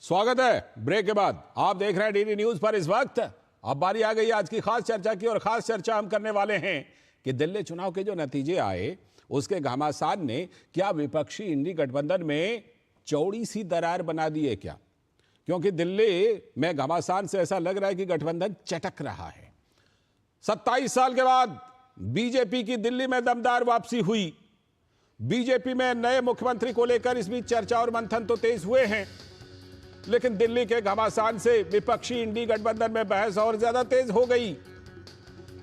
स्वागत है ब्रेक के बाद। आप देख रहे हैं डीडी न्यूज पर। इस वक्त अब बारी आ गई आज की खास चर्चा की, और खास चर्चा हम करने वाले हैं कि दिल्ली चुनाव के जो नतीजे आए उसके घमासान ने क्या विपक्षी इंडी गठबंधन में चौड़ी सी दरार बना दी है क्या? क्योंकि दिल्ली में घमासान से ऐसा लग रहा है कि गठबंधन चटक रहा है। 27 साल के बाद बीजेपी की दिल्ली में दमदार वापसी हुई। बीजेपी में नए मुख्यमंत्री को लेकर इस बीच चर्चा और मंथन तो तेज हुए हैं, लेकिन दिल्ली के घमासान से विपक्षी इंडी गठबंधन में बहस और ज्यादा तेज हो गई।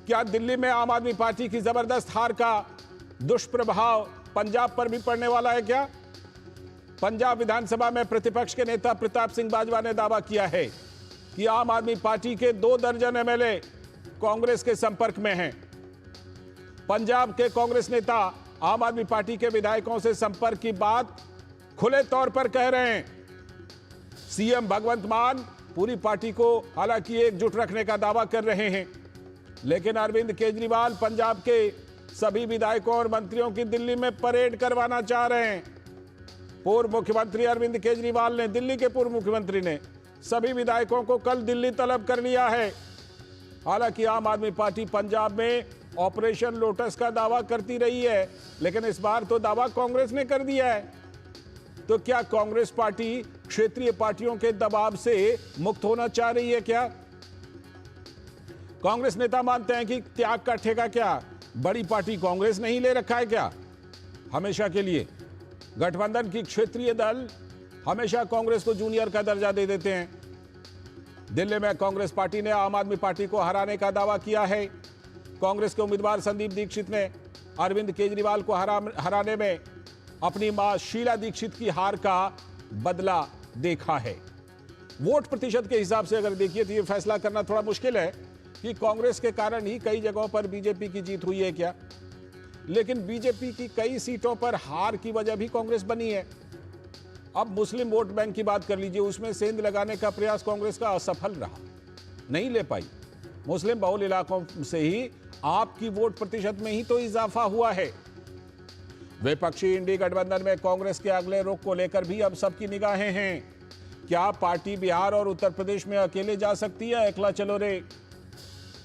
क्या दिल्ली में आम आदमी पार्टी की जबरदस्त हार का दुष्प्रभाव पंजाब पर भी पड़ने वाला है क्या? पंजाब विधानसभा में प्रतिपक्ष के नेता प्रताप सिंह बाजवा ने दावा किया है कि आम आदमी पार्टी के 2 दर्जन एमएलए कांग्रेस के संपर्क में हैं। पंजाब के कांग्रेस नेता आम आदमी पार्टी के विधायकों से संपर्क की बात खुले तौर पर कह रहे हैं। सीएम भगवंत मान पूरी पार्टी को हालांकि एकजुट रखने का दावा कर रहे हैं, लेकिन अरविंद केजरीवाल पंजाब के सभी विधायकों और मंत्रियों की दिल्ली में परेड करवाना चाह रहे हैं। पूर्व मुख्यमंत्री अरविंद केजरीवाल ने, दिल्ली के पूर्व मुख्यमंत्री ने सभी विधायकों को कल दिल्ली तलब कर लिया है। हालांकि आम आदमी पार्टी पंजाब में ऑपरेशन लोटस का दावा करती रही है, लेकिन इस बार तो दावा कांग्रेस ने कर दिया है। तो क्या कांग्रेस पार्टी क्षेत्रीय पार्टियों के दबाव से मुक्त होना चाह रही है क्या? कांग्रेस नेता मानते हैं कि त्याग का ठेका क्या बड़ी पार्टी कांग्रेस ने ही ले रखा है क्या हमेशा के लिए? गठबंधन की क्षेत्रीय दल हमेशा कांग्रेस को जूनियर का दर्जा दे देते हैं। दिल्ली में कांग्रेस पार्टी ने आम आदमी पार्टी को हराने का दावा किया है। कांग्रेस के उम्मीदवार संदीप दीक्षित ने अरविंद केजरीवाल को हराने में अपनी मां शीला दीक्षित की हार का बदला देखा है। वोट प्रतिशत के हिसाब से अगर देखिए तो यह फैसला करना थोड़ा मुश्किल है कि कांग्रेस के कारण ही कई जगहों पर बीजेपी की जीत हुई है क्या, लेकिन बीजेपी की कई सीटों पर हार की वजह भी कांग्रेस बनी है। अब मुस्लिम वोट बैंक की बात कर लीजिए, उसमें सेंध लगाने का प्रयास कांग्रेस का असफल रहा, नहीं ले पाई। मुस्लिम बहुल इलाकों से ही आपकी वोट प्रतिशत में ही तो इजाफा हुआ है। विपक्षी इंडी गठबंधन में कांग्रेस के अगले रुख को लेकर भी अब सबकी निगाहें हैं। क्या पार्टी बिहार और उत्तर प्रदेश में अकेले जा सकती है? एकला चलो रे।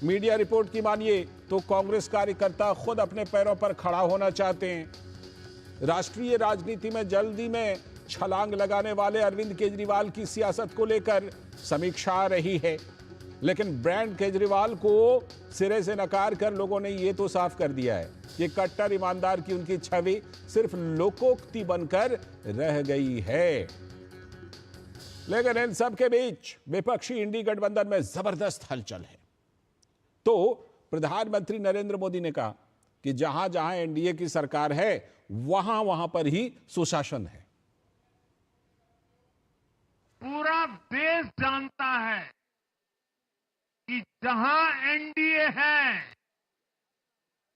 मीडिया रिपोर्ट की मानिए तो कांग्रेस कार्यकर्ता खुद अपने पैरों पर खड़ा होना चाहते हैं। राष्ट्रीय राजनीति में जल्दी में छलांग लगाने वाले अरविंद केजरीवाल की सियासत को लेकर समीक्षा आ रही है, लेकिन ब्रांड केजरीवाल को सिरे से नकार कर लोगों ने यह तो साफ कर दिया है कि कट्टर ईमानदार की उनकी छवि सिर्फ लोकोक्ति बनकर रह गई है। लेकिन इन सब के बीच विपक्षी इंडी गठबंधन में जबरदस्त हलचल है। तो प्रधानमंत्री नरेंद्र मोदी ने कहा कि जहां जहां एनडीए की सरकार है वहां वहां पर ही सुशासन है। पूरा देश जानता है कि जहां एनडीए है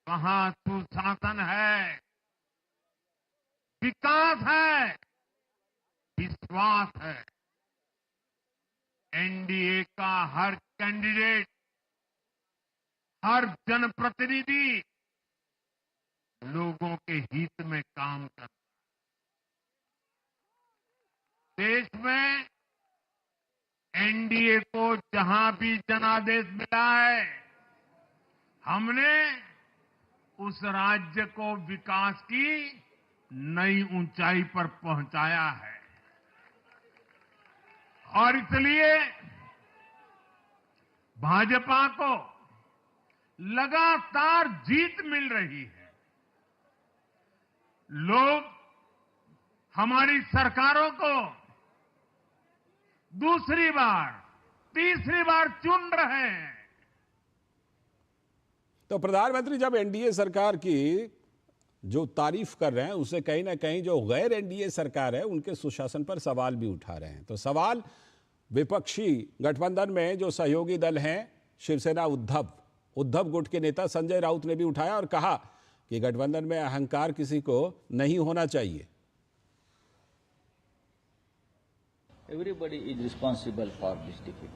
वहां सुशासन है, विकास है, विश्वास है। एनडीए का हर कैंडिडेट, हर जनप्रतिनिधि लोगों के हित में काम करता है। देश में एनडीए को जहां भी जनादेश मिला है, हमने उस राज्य को विकास की नई ऊंचाई पर पहुंचाया है। और इसलिए भाजपा को लगातार जीत मिल रही है। लोग हमारी सरकारों को दूसरी बार, तीसरी बार चुन रहे हैं। तो प्रधानमंत्री जब एनडीए सरकार की जो तारीफ कर रहे हैं, उससे कहीं ना कहीं जो गैर एनडीए सरकार है उनके सुशासन पर सवाल भी उठा रहे हैं। तो सवाल विपक्षी गठबंधन में जो सहयोगी दल हैं, शिवसेना उद्धव गुट के नेता संजय राउत ने भी उठाया और कहा कि गठबंधन में अहंकार किसी को नहीं होना चाहिए। Everybody is responsible for this defeat.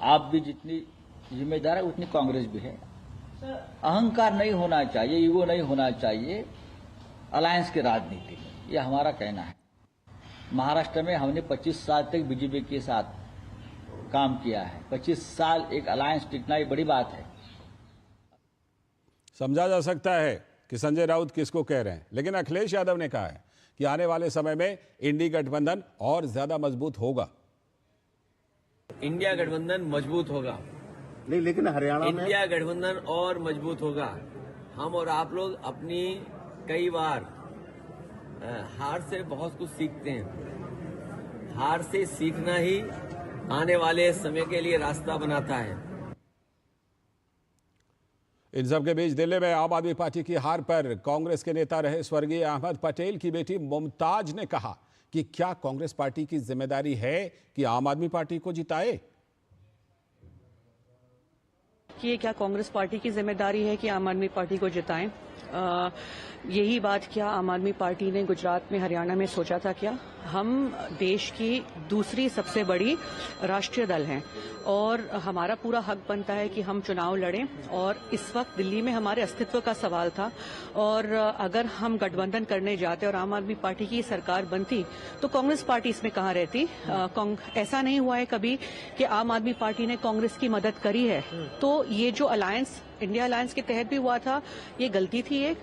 आप भी जितनी जिम्मेदार है उतनी कांग्रेस भी है। अहंकार नहीं होना चाहिए, ईगो नहीं होना चाहिए अलायंस की राजनीति में, यह हमारा कहना है। महाराष्ट्र में हमने 25 साल तक बीजेपी के साथ काम किया है। 25 साल एक अलायंस टिकना ये बड़ी बात है। समझा जा सकता है कि संजय राउत किसको कह रहे हैं, लेकिन अखिलेश यादव ने कहा है कि आने वाले समय में इंडी गठबंधन और ज्यादा मजबूत होगा। इंडिया गठबंधन मजबूत होगा, नहीं, लेकिन हरियाणा में इंडिया गठबंधन और मजबूत होगा। हम और आप लोग अपनी कई बार हार से बहुत कुछ सीखते हैं। हार से सीखना ही आने वाले समय के लिए रास्ता बनाता है। इन सब के बीच दिल्ली में आम आदमी पार्टी की हार पर कांग्रेस के नेता रहे स्वर्गीय अहमद पटेल की बेटी मुमताज ने कहा कि क्या कांग्रेस पार्टी की जिम्मेदारी है कि आम आदमी पार्टी को जिताए। कि ये क्या कांग्रेस पार्टी की जिम्मेदारी है कि आम आदमी पार्टी को जिताएं? यही बात क्या आम आदमी पार्टी ने गुजरात में, हरियाणा में सोचा था क्या? हम देश की दूसरी सबसे बड़ी राष्ट्रीय दल हैं और हमारा पूरा हक बनता है कि हम चुनाव लड़ें। और इस वक्त दिल्ली में हमारे अस्तित्व का सवाल था और अगर हम गठबंधन करने जाते और आम आदमी पार्टी की सरकार बनती तो कांग्रेस पार्टी इसमें कहाँ रहती? ऐसा नहीं हुआ है कभी कि आम आदमी पार्टी ने कांग्रेस की मदद करी है। तो ये जो अलायंस, इंडिया अलायंस के तहत भी हुआ था, ये गलती थी एक।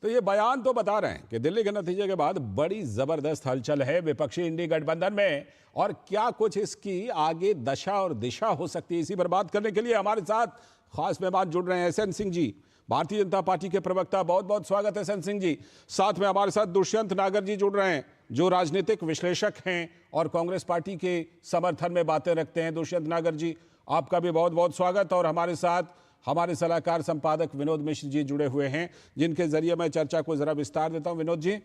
तो ये बयान तो बता रहे हैं कि दिल्ली के नतीजे के बाद बड़ी जबरदस्त हलचल है विपक्षी इंडी गठबंधन में, और क्या कुछ इसकी आगे दशा और दिशा हो सकती है, इसी पर बात करने के लिए हमारे साथ खास मेहमान जुड़ रहे हैं। एसएन सिंह जी, भारतीय जनता पार्टी के प्रवक्ता, बहुत बहुत स्वागत है एसएन सिंह जी। साथ में हमारे साथ दुष्यंत नागर जी जुड़ रहे हैं, जो राजनीतिक विश्लेषक हैं और कांग्रेस पार्टी के समर्थन में बातें रखते हैं। दुष्यंत नागर जी, आपका भी बहुत बहुत स्वागत। और हमारे साथ हमारे सलाहकार संपादक विनोद मिश्र जी जुड़े हुए हैं, जिनके जरिए मैं चर्चा को जरा विस्तार देता हूं। विनोद जी,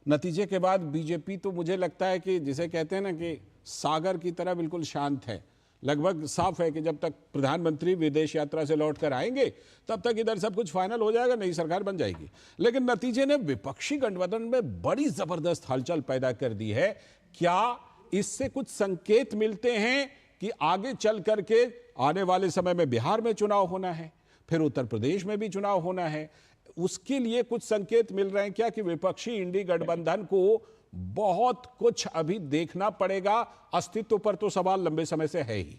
नतीजे के बाद बीजेपी तो मुझे लगता है कि जिसे कहते हैं ना कि सागर की तरह बिल्कुल शांत है। लगभग साफ है कि जब तक प्रधानमंत्री विदेश यात्रा से लौट कर आएंगे तब तक इधर सब कुछ फाइनल हो जाएगा, नई सरकार बन जाएगी। लेकिन नतीजे ने विपक्षी गठबंधन में बड़ी जबरदस्त हलचल पैदा कर दी है। क्या इससे कुछ संकेत मिलते हैं कि आगे चल करके आने वाले समय में बिहार में चुनाव होना है, फिर उत्तर प्रदेश में भी चुनाव होना है, उसके लिए कुछ संकेत मिल रहे हैं क्या कि विपक्षी इंडी गठबंधन को बहुत कुछ अभी देखना पड़ेगा? अस्तित्व पर तो सवाल लंबे समय से है ही।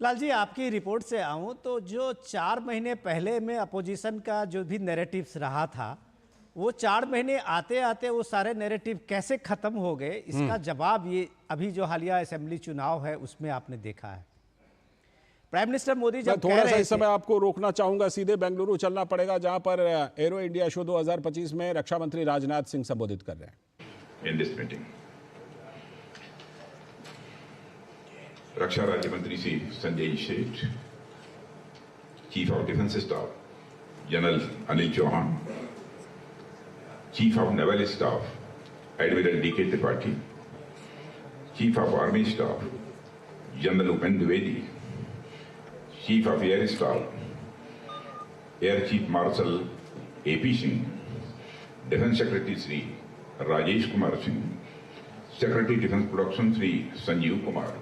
लाल जी, आपकी रिपोर्ट से आऊं तो जो 4 महीने पहले में अपोजिशन का जो भी नैरेटिव्स रहा था, वो 4 महीने आते आते वो सारे नैरेटिव कैसे खत्म हो गए, इसका जवाब ये अभी जो हालिया असेंबली चुनाव है उसमें आपने देखा है। प्राइम मिनिस्टर मोदी जब थोड़ा सा इस समय आपको रोकना चाहूंगा, सीधे बेंगलुरु चलना पड़ेगा, जहां पर एरो इंडिया शो 2025 में रक्षा मंत्री राजनाथ सिंह संबोधित कर रहे हैं। इन दिस मीटिंग रक्षा राज्य मंत्री Shri Sanjay Seth, chief of defence staff general Anil Chauhan, chief of naval staff admiral DK Tripathi, chief of army staff general Upendra Dwivedi, chief of air staff air chief marshal AP Singh, defence secretary Shri Rajesh Kumar Singh, secretary defence production Shri Sanjeev Kumar,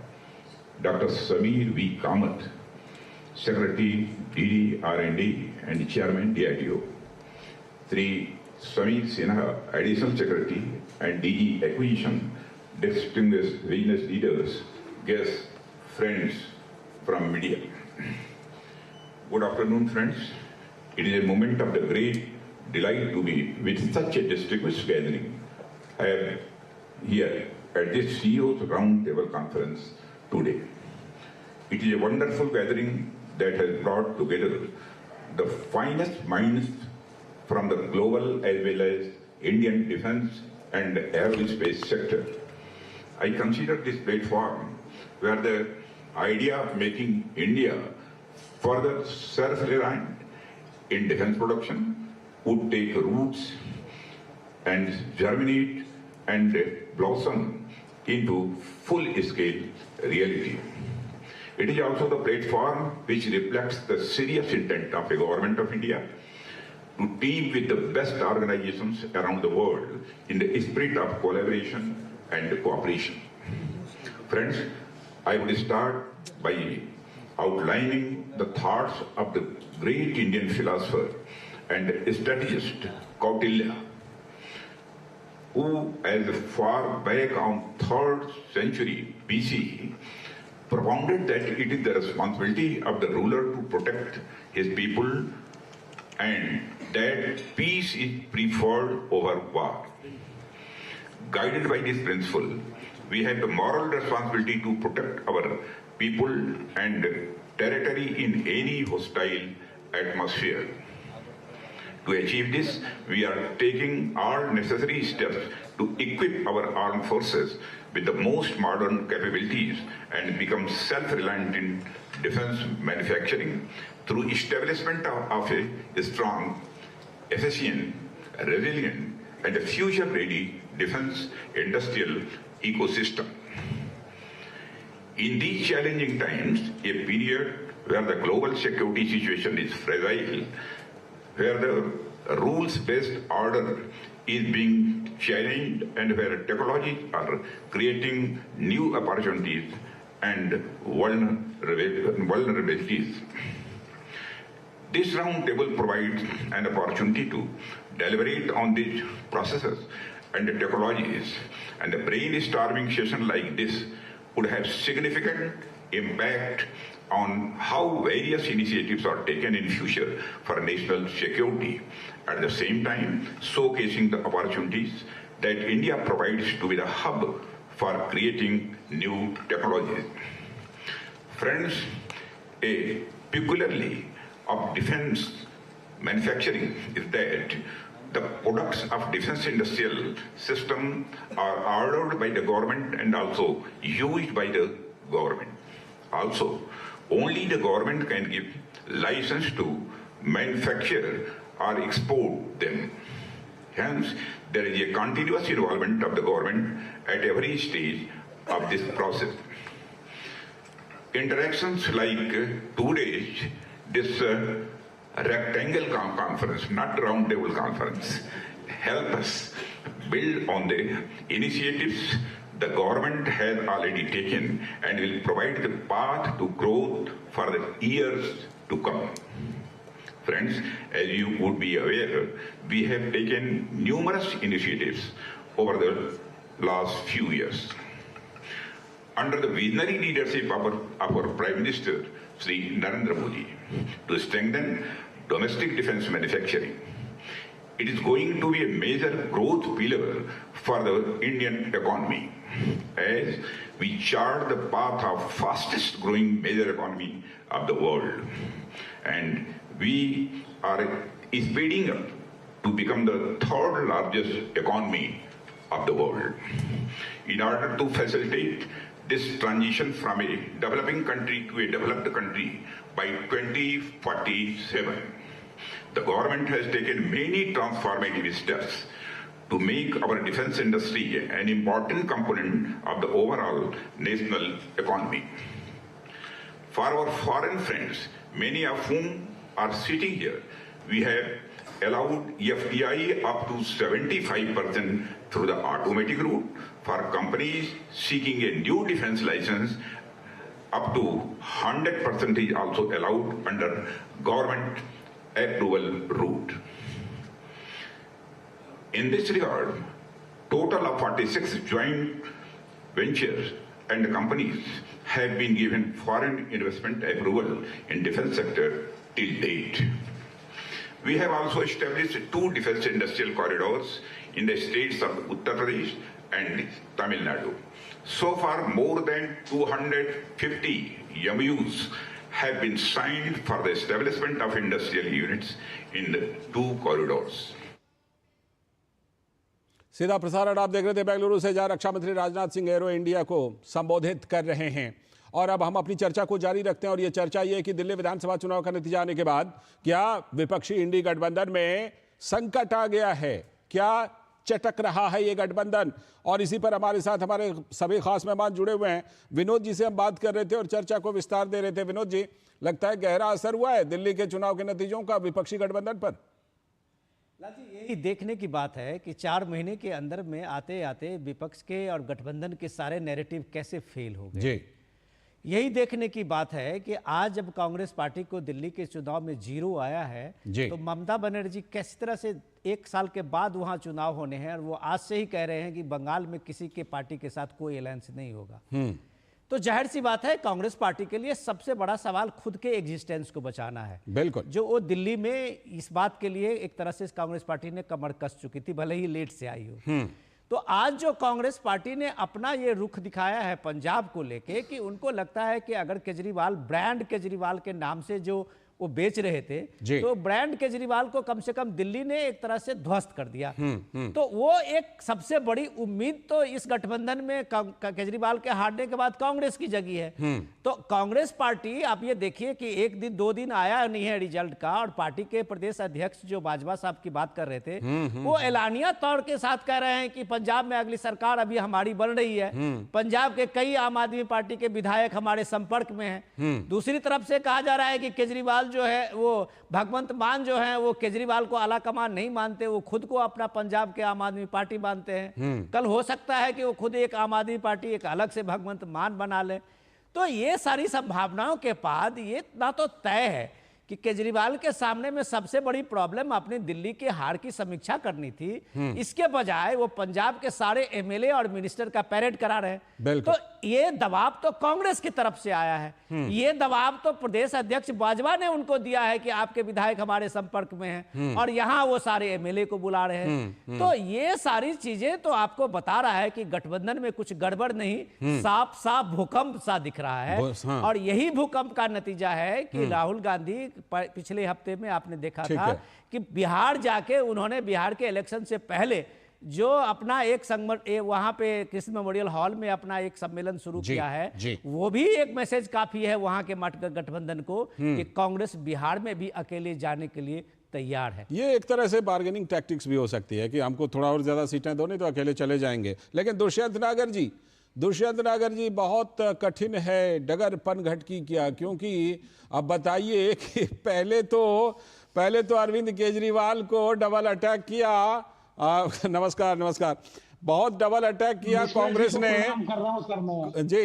doctor Sameer V Kamat, secretary DDR&D and chairman DITO, Shri Sameer Sinha, additional secretary and DG acquisition, distinguished business leaders, guests, friends from media. Good afternoon, friends. It is a moment of the great delight to be with such a distinguished gathering here at this CEO's Roundtable Conference today. It is a wonderful gathering that has brought together the finest minds from the global as well as Indian defense and aerospace sector. I consider this platform where the idea of making India further self-reliant in defense production would take roots and germinate and blossom into full-scale reality. It is also the platform which reflects the serious intent of the government of India to team with the best organizations around the world in the spirit of collaboration and cooperation. Friends, I would start by outlining the thoughts of the great Indian philosopher and strategist Kautilya. who, as far back on 3rd century BC, propounded that it is the responsibility of the ruler to protect his people and that peace is preferred over war. Guided by this principle, we have the moral responsibility to protect our people and territory in any hostile atmosphere. To achieve this, we are taking all necessary steps to equip our armed forces with the most modern capabilities and become self-reliant in defense manufacturing through establishment of a strong, efficient, resilient, and future-ready defense industrial ecosystem. In these challenging times, a period where the global security situation is fragile, where the rules-based order is being challenged and where technologies are creating new opportunities and vulnerabilities. This roundtable provides an opportunity to deliberate on these processes and technologies, and a brainstorming session like this would have significant impact on how various initiatives are taken in future for national security, at the same time showcasing the opportunities that India provides to be the hub for creating new technologies. Friends, a peculiarity of defense manufacturing is that the products of defense industrial system are ordered by the government and also used by the government. Also, only the government can give license to manufacture or export them. Hence, there is a continuous involvement of the government at every stage of this process. Interactions like today's, this rectangle conference, not roundtable conference, help us build on the initiatives the government has already taken and will provide the path to growth for the years to come. Friends, as you would be aware, we have taken numerous initiatives over the last few years. Under the visionary leadership of our Prime Minister, Sri Narendra Modi, to strengthen domestic defense manufacturing. It is going to be a major growth pillar for the Indian economy as we chart the path of fastest growing major economy of the world. And we are speeding up to become the third largest economy of the world. In order to facilitate this transition from a developing country to a developed country by 2047, the government has taken many transformative steps to make our defense industry an important component of the overall national economy. For our foreign friends, many of whom are sitting here, we have allowed FDI up to 75% through the automatic route. For companies seeking a new defense license, up to 100% is also allowed under government approval route. In this regard, total of 46 joint ventures and companies have been given foreign investment approval in defense sector till date. We have also established 2 defense industrial corridors in the states of Uttar Pradesh and Tamil Nadu. So far, more than 250 MOUs have been signed for the establishment of industrial units in the 2 corridors. सीधा प्रसारण आप देख रहे थे बेंगलुरु से, जहां रक्षा मंत्री Rajnath Singh arrow India को संबोधित कर रहे हैं। और अब हम अपनी चर्चा को जारी रखते हैं और ये चर्चा ये है कि दिल्ली विधानसभा चुनाव का नतीजा आने के बाद क्या विपक्षी इंडी गठबंधन में संकट आ गया है, क्या चटक रहा है ये गठबंधन। और इसी पर हमारे साथ हमारे सभी खास मेहमान जुड़े हुए हैं। विनोद जी से हम बात कर रहे थे और चर्चा को विस्तार दे रहे थे। विनोद जी, लगता है गहरा असर हुआ है दिल्ली के चुनाव के नतीजों का विपक्षी गठबंधन पर? लाल जी, यही देखने की बात है कि 4 महीने के अंदर में आते आते विपक्ष के और गठबंधन के सारे नैरेटिव कैसे फेल हो गए। जी, यही देखने की बात है कि आज जब कांग्रेस पार्टी को दिल्ली के चुनाव में 0 आया है, तो ममता बनर्जी किस तरह से 1 साल के बाद वहाँ चुनाव होने हैं और वो आज से ही कह रहे हैं कि बंगाल में किसी के पार्टी के साथ कोई अलायंस नहीं होगा। तो जाहिर सी बात है कांग्रेस पार्टी के लिए सबसे बड़ा सवाल खुद के एग्जिस्टेंस को बचाना है। बिल्कुल। जो वो दिल्ली में इस बात के लिए एक तरह से कांग्रेस पार्टी ने कमर कस चुकी थी, भले ही लेट से आई हो। तो आज जो कांग्रेस पार्टी ने अपना ये रुख दिखाया है पंजाब को लेके कि उनको लगता है कि अगर केजरीवाल, ब्रांड केजरीवाल के नाम से जो वो बेच रहे थे, तो ब्रांड केजरीवाल को कम से कम दिल्ली ने एक तरह से ध्वस्त कर दिया। तो वो एक सबसे बड़ी उम्मीद तो इस गठबंधन में केजरीवाल के हारने के बाद कांग्रेस की जगी है। तो कांग्रेस पार्टी, आप ये देखिए कि 1 दिन 2 दिन आया नहीं है रिजल्ट का, और पार्टी के प्रदेश अध्यक्ष जो बाजवा साहब की बात कर रहे थे, वो एलानिया तौर के साथ कह रहे हैं कि पंजाब में अगली सरकार अभी हमारी बन रही है। पंजाब के कई आम आदमी पार्टी के विधायक हमारे संपर्क में हैं। दूसरी तरफ से कहा जा रहा है कि केजरीवाल जो है, वो भगवंत मान जो है, वो केजरीवाल को आला कमान नहीं मानते, वो खुद को अपना पंजाब के आम आदमी पार्टी मानते हैं। कल हो सकता है कि वो खुद एक आम आदमी पार्टी एक अलग से भगवंत मान बना ले। तो ये सारी संभावनाओं के बाद ये इतना तो तय है कि केजरीवाल के सामने में सबसे बड़ी प्रॉब्लम अपनी दिल्ली के हार की समीक्षा करनी थी। इसके बजाय वो पंजाब के सारे एमएलए और मिनिस्टर का पैरेड करा रहे हैं। तो ये दबाव तो कांग्रेस की तरफ से आया है, ये दबाव तो प्रदेश अध्यक्ष बाजवा ने उनको दिया है कि आपके विधायक हमारे संपर्क में हैं और यहाँ वो सारे एमएलए को बुला रहे हैं। तो ये सारी चीजें तो आपको बता रहा है कि गठबंधन में कुछ गड़बड़ नहीं, साफ साफ भूकंप सा दिख रहा है। और यही भूकंप का नतीजा है कि राहुल गांधी पिछले हफ्ते में आपने देखा था कि बिहार जाके उन्होंने बिहार के इलेक्शन से पहले जो अपना एक वहां पे कृष्ण मेमोरियल हॉल में अपना एक सम्मेलन शुरू किया है, वो भी एक मैसेज काफी है वहां के गठबंधन को कि कांग्रेस बिहार में भी अकेले जाने के लिए तैयार है। ये एक तरह से बार्गेनिंग टैक्टिक्स भी हो सकती है कि हमको थोड़ा और ज्यादा सीटें दो, नहीं तो अकेले चले जाएंगे। लेकिन दुष्यंत नागर जी बहुत कठिन है डगर पनघट की क्या, क्योंकि अब बताइए कि पहले तो अरविंद केजरीवाल को डबल अटैक किया, नमस्कार, बहुत डबल अटैक किया कांग्रेस ने,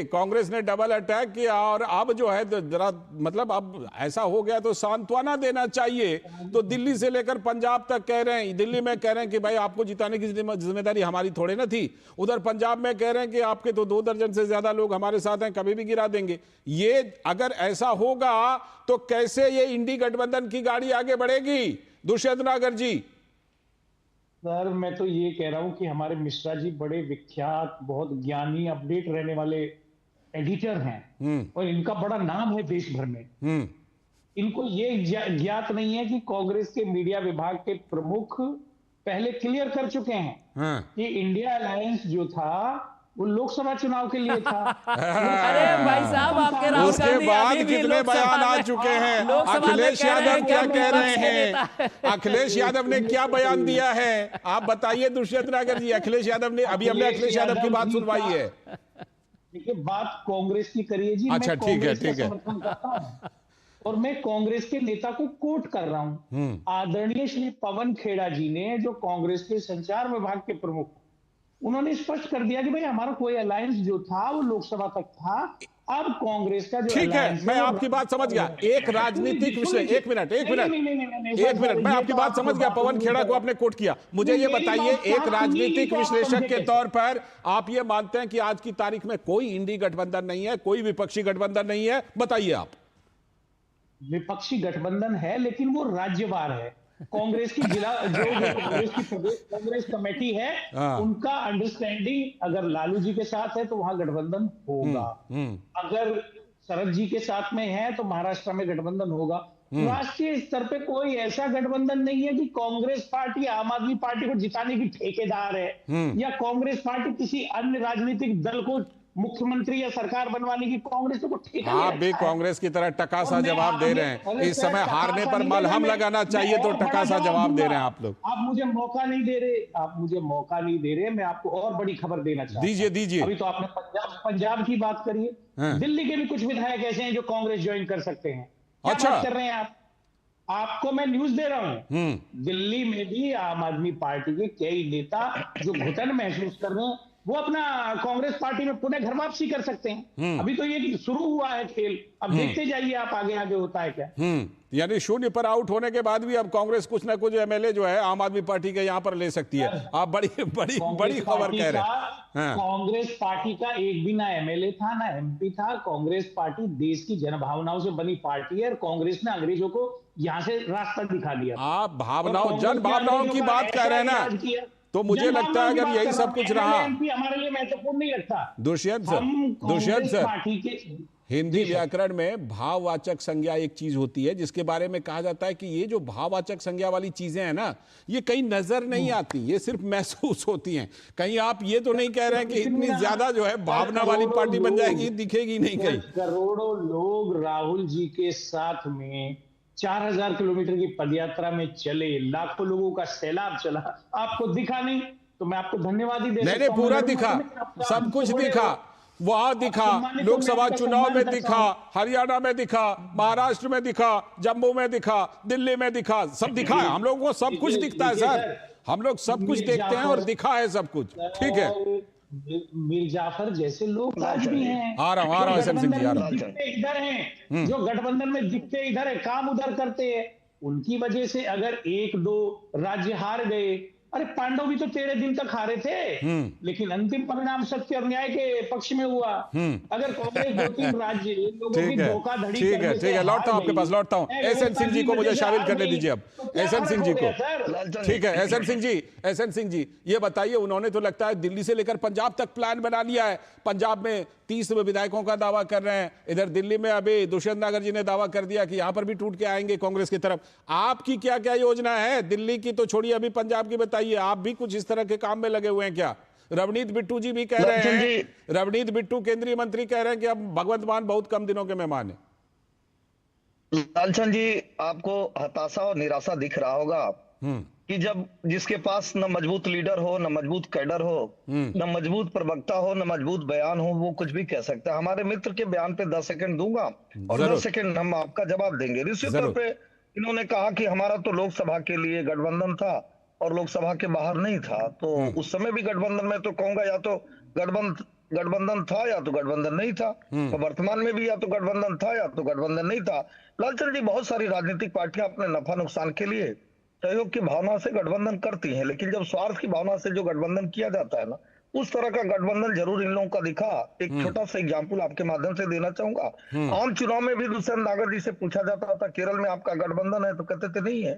कांग्रेस ने डबल अटैक किया। और अब जो है जरा मतलब अब ऐसा हो गया तो सांत्वना देना चाहिए। तो दिल्ली से लेकर पंजाब तक कह रहे हैं, दिल्ली में कह रहे हैं कि भाई आपको जिताने की जिम्मेदारी हमारी थोड़े ना थी, उधर पंजाब में कह रहे हैं कि आपके तो 2 दर्जन से ज्यादा लोग हमारे साथ हैं, कभी भी गिरा देंगे। ये अगर ऐसा होगा तो कैसे ये इंडी गठबंधन की गाड़ी आगे बढ़ेगी दुष्यंत नागर जी? सर मैं तो ये कह रहा हूं कि हमारे मिश्रा जी बड़े विख्यात, बहुत ज्ञानी, अपडेट रहने वाले एडिटर हैं और इनका बड़ा नाम है देश भर में। इनको ये ज्ञात नहीं है कि कांग्रेस के मीडिया विभाग के प्रमुख पहले क्लियर कर चुके हैं कि इंडिया अलायंस जो था वो लोकसभा चुनाव के लिए था। अरे भाई साहब, आपके राहुल उसके गांधी बाद अभी भी कितने बयान आ चुके हैं। अखिलेश यादव क्या कह रहे हैं? अखिलेश यादव ने क्या बयान दिया है आप बताइए दुष्यंत नागर जी। अखिलेश यादव ने अभी हमने अखिलेश यादव की बात सुनवाई है। देखिए बात कांग्रेस की करिए जी। अच्छा ठीक है। और मैं कांग्रेस के नेता को कोट कर रहा हूं। आदरणीय श्री पवन खेड़ा जी ने, जो कांग्रेस के संचार विभाग के प्रमुख, उन्होंने स्पष्ट कर दिया कि भाई हमारा कोई अलायंस जो था वो लोकसभा तक था। अब कांग्रेस का जो ठीक है, मैं आपकी बात समझ गया। एक राजनीतिक विषय, एक मिनट मैं आपकी बात समझ गया। पवन खेड़ा को आपने कोट किया। मुझे ये बताइए, एक राजनीतिक विश्लेषक के तौर पर आप ये मानते हैं कि आज की तारीख में कोई इंडी गठबंधन नहीं है, कोई विपक्षी गठबंधन नहीं है? बताइए आप। विपक्षी गठबंधन है लेकिन वो राज्यवार है। कांग्रेस की जिला जो कांग्रेस की प्रदेश कांग्रेस कमेटी है, उनका अंडरस्टैंडिंग अगर लालू जी के साथ है तो वहां गठबंधन होगा। अगर शरद जी के साथ में है तो महाराष्ट्र में गठबंधन होगा। राष्ट्रीय स्तर पे कोई ऐसा गठबंधन नहीं है कि कांग्रेस पार्टी आम आदमी पार्टी को जिताने की ठेकेदार है या कांग्रेस पार्टी किसी अन्य राजनीतिक दल को मुख्यमंत्री या सरकार बनवाने की कांग्रेस को ठेका। आप भी कांग्रेस की तरह टकासा जवाब दे रहे हैं। इस समय हारने पर मलहम लगाना चाहिए तो टकासा जवाब दे रहे हैं आप लोग। आप मुझे मौका नहीं दे रहे। मैं आपको और बड़ी खबर देना चाहता हूं। दीजिए। अभी तो आपने पंजाब की बात करी है। दिल्ली के भी कुछ विधायक ऐसे हैं जो कांग्रेस ज्वाइन कर सकते हैं। अच्छा, क्या बात कर रहे हैं आप? आपको मैं न्यूज दे रहा हूं। दिल्ली में भी आम आदमी पार्टी के कई नेता जो घुटन महसूस कर रहे हैं वो अपना कांग्रेस पार्टी में पुनः घर वापसी कर सकते हैं। अभी तो ये शुरू हुआ है खेल, अब देखते जाइए आप आगे आगे होता है क्या। यानी शून्य पर आउट होने के बाद भी अब कांग्रेस कुछ ना कुछ एमएलए जो है आम आदमी पार्टी के यहाँ पर ले सकती है। आप बड़ी बड़ी बड़ी खबर कह रहे हैं। कांग्रेस पार्टी का एक भी ना एमएलए था ना एमपी था। कांग्रेस पार्टी देश की जनभावनाओं से बनी पार्टी है और कांग्रेस ने अंग्रेजों को यहाँ से रास्ता दिखा दिया। आप भावनाओं, जन भावनाओं की बात कर रहे हैं ना, तो मुझे लगता है अगर यही सब कुछ रहा, हमारे लिए महत्वपूर्ण नहीं लगता। दुष्यंत सर, हिंदी व्याकरण में भाववाचक संज्ञा एक चीज होती है जिसके बारे में कहा जाता है कि ये जो भाववाचक संज्ञा वाली चीजें हैं ना, ये कहीं नजर नहीं आती, ये सिर्फ महसूस होती हैं। कहीं आप ये तो नहीं कह रहे हैं कि इतनी ज्यादा जो है भावना वाली पार्टी बन जाएगी, दिखेगी नहीं कहीं। करोड़ों लोग राहुल जी के साथ में 4000 किलोमीटर की पदयात्रा में चले, लाखों लोगों का सैलाब चला, आपको दिखा नहीं तो मैं आपको धन्यवाद ही दे सकता हूं। पूरा दिखा, सब कुछ दिखा, वहां दिखा, लोकसभा चुनाव में दिखा, हरियाणा में दिखा, महाराष्ट्र में दिखा, जम्मू में दिखा, दिल्ली में दिखा, सब दिखा है। हम लोगों को सब कुछ दिखता है सर, हम लोग सब कुछ देखते हैं और दिखा है सब कुछ। ठीक है, मीर जाफर जैसे लोग आज भी हैं। आ रहा हूं एसएन सिंह जी, आ रहा हूं। इधर हैं जो गठबंधन में दिखते इधर है, काम उधर करते हैं, उनकी वजह से अगर 1-2 राज्य हार गए, अरे पांडव भी तो 13 दिन तक हारे थे, लेकिन अंतिम परिणाम सत्य और न्याय के पक्ष में हुआ। अगर कांग्रेस 2-3 राज्य लोगों की धोखाधड़ी, ठीक है, लौटता हूं आपके पास, लौटता हूं। एसएन सिंह जी को मुझे शामिल करने दीजिए अब, एसएन सिंह जी को। ठीक है, एसएन सिंह जी ये बताइए, उन्होंने तो लगता है दिल्ली से लेकर पंजाब तक प्लान बना लिया है। पंजाब में 30 विधायकों का दावा कर रहे हैं, इधर दिल्ली में अभी दुष्यंत नागर जी ने दावा कर दिया कि यहां पर भी टूट के आएंगे कांग्रेस की तरफ। आपकी क्या क्या योजना है? दिल्ली की तो छोड़िए, अभी पंजाब की बताइए, आप भी कुछ इस तरह के काम में लगे हुए हैं क्या? रवनीत बिट्टू जी भी कह रहे हैं, रवनीत बिट्टू केंद्रीय मंत्री कह रहे हैं कि अब भगवंत मान बहुत कम दिनों के मेहमान है। लालचंद जी, आपको हताशा और निराशा दिख रहा होगा कि जब जिसके पास न मजबूत लीडर हो, न मजबूत कैडर हो, न मजबूत प्रवक्ता हो, न मजबूत बयान हो, वो कुछ भी कह सकता है। हमारे मित्र के बयान पे 10 सेकंड दूंगा और 10 सेकंड हम आपका जवाब देंगे। निश्चित तौर पे इन्होंने कहा कि हमारा तो लोकसभा के लिए गठबंधन था और लोकसभा के बाहर नहीं था, तो उस समय भी गठबंधन में तो कहूंगा या तो गठबंधन था या तो गठबंधन नहीं था, और वर्तमान में भी या तो गठबंधन था या तो गठबंधन नहीं था। लालचंद जी, बहुत सारी राजनीतिक पार्टियां अपने नफा नुकसान के लिए सहयोग की भावना से गठबंधन करती हैं, लेकिन जब स्वार्थ की भावना से जो गठबंधन किया जाता है ना, उस तरह का गठबंधन जरूर इन लोगों का दिखा। एक छोटा सा एग्जाम्पल आपके माध्यम से देना चाहूंगा। आम चुनाव में भी दुष्यंत नागर जी से पूछा जाता था केरल में आपका गठबंधन है, तो कहते थे नहीं है।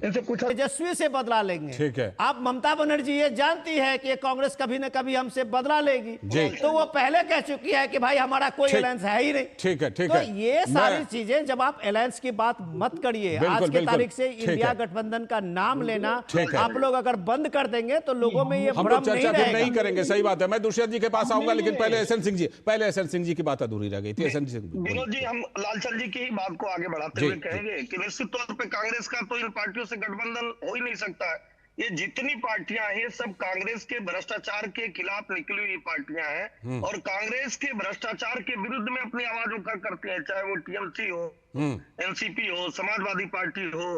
इनसे पूछा तेजस्वी से बदला लेंगे। ठीक है, आप ममता बनर्जी ये जानती है कि कांग्रेस कभी न कभी हमसे बदला लेगी, तो वो पहले कह चुकी है कि भाई हमारा कोई अलायंस है ही नहीं। ठीक है, तो ये सारी चीजें, जब आप अलायंस की बात मत करिए, आज की तारीख से इंडिया गठबंधन का नाम लेना आप लोग अगर बंद कर देंगे तो लोगों में ये भ्रम नहीं करेंगे। सही बात है, मैं दुष्यंत जी के पास आऊंगा, लेकिन पहले एसएन सिंह जी की बात अधूरी रह गई थी। एसएन सिंह विनोद जी, हम लालचंद जी की ही बात को आगे बढ़ाते हुए कहेंगे कि निश्चित तौर पे कांग्रेस का तो इन पार्टियों से गठबंधन हो ही नहीं सकता है। ये जितनी पार्टियां हैं सब कांग्रेस के भ्रष्टाचार के खिलाफ निकली हुई पार्टियां हैं और कांग्रेस के भ्रष्टाचार के विरुद्ध में अपनी आवाज उठा करती हैं, चाहे वो टीएमसी हो, एनसीपी हो, समाजवादी पार्टी हो,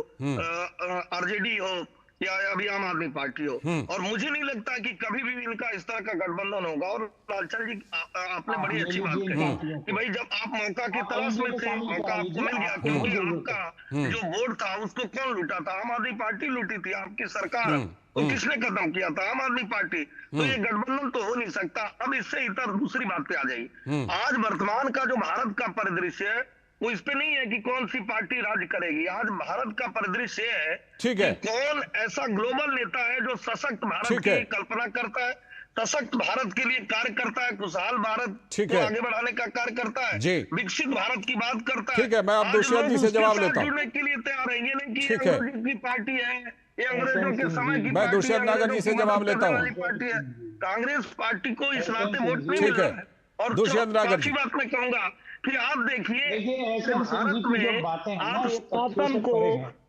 आरजेडी हो या अभी आम आदमी पार्टी हो। और मुझे नहीं लगता कि कभी भी इनका इस तरह का गठबंधन होगा। और लालचंद जी, आपने बड़ी अच्छी बात कही कि भाई जब आप मौका की तलाश में थे, मौका आपको मिल गया, क्योंकि आपका जो वोट था उसको कौन लूटा था? आम आदमी पार्टी लूटी थी, आपकी सरकार। तो किसने खत्म किया था? आम आदमी पार्टी। तो ये गठबंधन तो हो नहीं सकता। अब इससे इतर दूसरी बात पे आ जाइए। आज वर्तमान का जो भारत का परिदृश्य है वो इस पे नहीं है कि कौन सी पार्टी राज करेगी। आज भारत का परिदृश्य है, ठीक है, कौन ऐसा ग्लोबल नेता है जो सशक्त भारत की कल्पना करता है, सशक्त भारत के लिए कार्य करता है, खुशहाल भारत को आगे बढ़ाने का कार्य करता है, विकसित भारत की बात करता है। ठीक है, मैं अब दुष्यंत जी से जवाब लेता हूं। जुड़ने के लिए तैयार है, ये नहीं कि अंग्रेजों की पार्टी है, ये अंग्रेजों के समय की। मैं दुष्यंत नागर जी से जवाब लेता हूँ। पार्टी है कांग्रेस पार्टी को इस नाते वोट नहीं मिल रहा है। और दुष्यंत नागर अच्छी बात मैं कहूंगा कि आप देखिए ऐसे भारत में आप शासन को,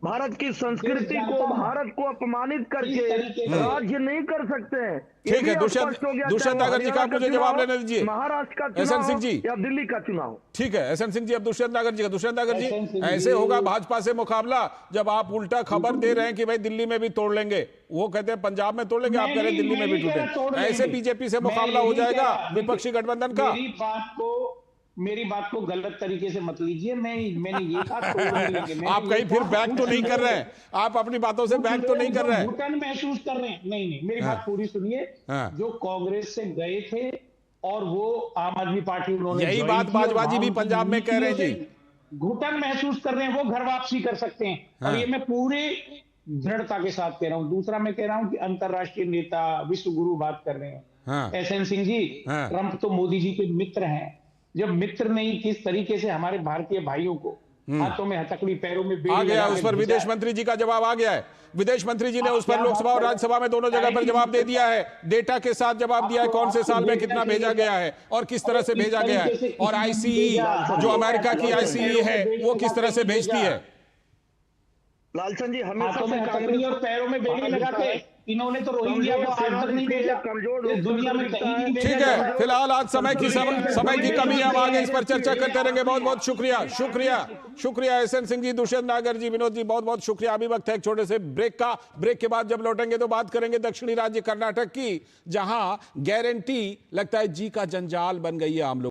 भारत की संस्कृति को, भारत को अपमानित करके राज्य नहीं कर सकते हैं। ठीक है, दुष्यंत नागर जी का मुझे जवाब लेने दीजिए। महाराष्ट्र का एसएन सिंह जी या दिल्ली का चुनाव। ठीक है एसएन सिंह जी, अब दुष्यंत नागर जी का। दुष्यंत नागर जी, ऐसे होगा भाजपा से मुकाबला जब आप उल्टा खबर दे रहे हैं कि भाई दिल्ली में भी तोड़ लेंगे, वो कहते हैं पंजाब में तोड़ लेंगे, आप कह रहे हैं दिल्ली में भी टूटेंगे। ऐसे बीजेपी से मुकाबला हो जाएगा विपक्षी गठबंधन का। मेरी बात को गलत तरीके से मत लीजिए। मैंने ये कहा आप कहीं फिर बैक तो नहीं कर रहे हैं, आप अपनी बातों से बैक तो नहीं कर रहे हैं, घुटन महसूस कर रहे हैं। नहीं, मेरी बात पूरी सुनिए। जो कांग्रेस से गए थे और वो आम आदमी पार्टी उन्होंने, यही बात बाजवाजी भी पंजाब में कह रहे हैं जी, घुटन महसूस कर रहे हैं, वो घर वापसी कर सकते हैं। और ये मैं पूरे दृढ़ता के साथ कह रहा हूं। दूसरा मैं कह रहा हूं कि अंतरराष्ट्रीय नेता, विश्व गुरु बात कर रहे हैं एसएन सिंह जी। ट्रंप तो मोदी जी के मित्र हैं। जब मित्र नहीं, किस तरीके से हमारे भारतीय भाइयों को हाथों में हथकड़ी, पैरों में बेड़ी आ गया। उस पर विदेश मंत्री जी का जवाब आ गया है। विदेश मंत्री जी ने उस पर लोकसभा और राज्यसभा में दोनों जगह पर जवाब दे दिया है, डेटा के साथ जवाब दिया है, कौन से साल में कितना भेजा गया है और किस तरह से भेजा गया है। और आईसीई, जो अमेरिका की आईसीई है, वो किस तरह से भेजती है। लालचंद जी, हाथों में हथकड़ी और पैरों में बेड़ी लगा के इन्होंने तो रोहिंग्या को आज तक नहीं भेजा, कमजोर दुनिया में कहीं नहीं भेजा। ठीक है, फिलहाल आज समय की कमी है, हम आगे इस पर चर्चा करते रहेंगे। बहुत बहुत शुक्रिया एसएन सिंह जी, दुष्यंत नागर जी, विनोद जी, बहुत बहुत शुक्रिया। अभी वक्त है एक छोटे से ब्रेक का। ब्रेक के बाद जब लौटेंगे तो बात करेंगे दक्षिणी राज्य कर्नाटक की, जहां गारंटी लगता है जी का जंजाल बन गई है आम लोग।